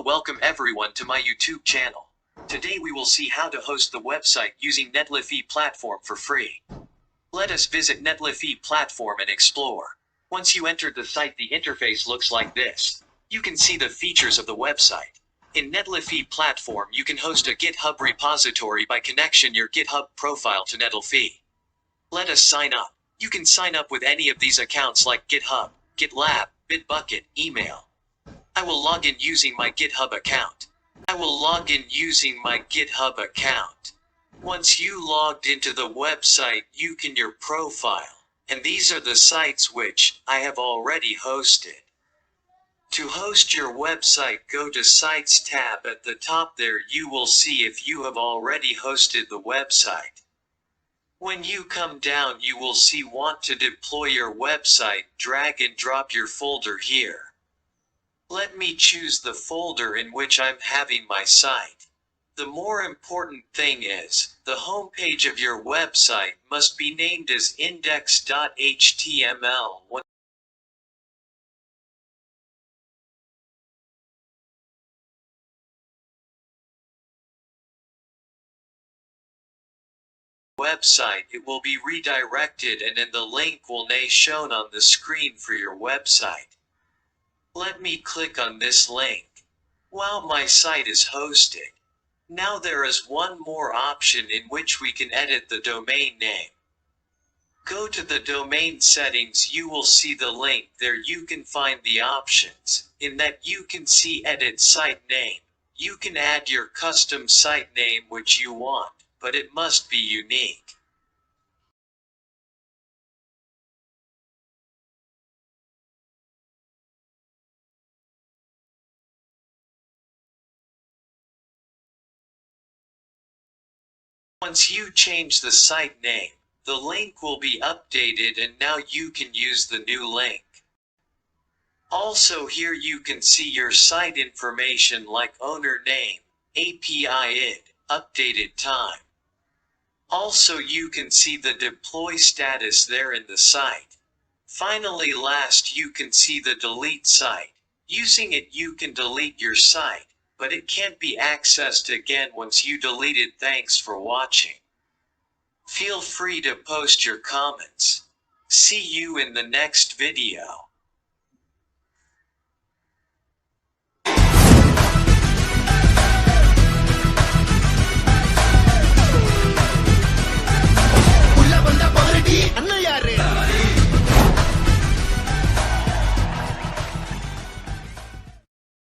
welcome everyone to my YouTube channel. Today we will see how to host the website using netlify platform for free. Let us visit netlify platform and explore. Once you enter the site, the interface looks like this. You can see the features of the website. In netlify platform, you can host a GitHub repository by connection your GitHub profile to netlify. Let us sign up. You can sign up with any of these accounts like GitHub, GitLab, Bitbucket, email. I will log in using my GitHub account. Once you logged into the website, you can your profile. And these are the sites which I have already hosted. To host your website, go to Sites tab at the top. There you will see if you have already hosted the website. When you come down, you will see Want to deploy your website, drag and drop your folder here. Let me choose the folder in which I'm having my site. The more important thing is, the homepage of your website must be named as index.html. Website, it will be redirected and then the link will be shown on the screen for your website. Let me click on this link. Wow, my site is hosted. Now there is one more option in which we can edit the domain name. Go to the domain settings, you will see the link there. You can find the options. In that you can see edit site name. You can add your custom site name which you want, but it must be unique. Once you change the site name, the link will be updated and now you can use the new link. Also here you can see your site information like owner name, API ID, updated time. Also you can see the deploy status there in the site. Finally, last you can see the delete site. Using it you can delete your site, but it can't be accessed again once you delete it. Thanks for watching. Feel free to post your comments. See you in the next video.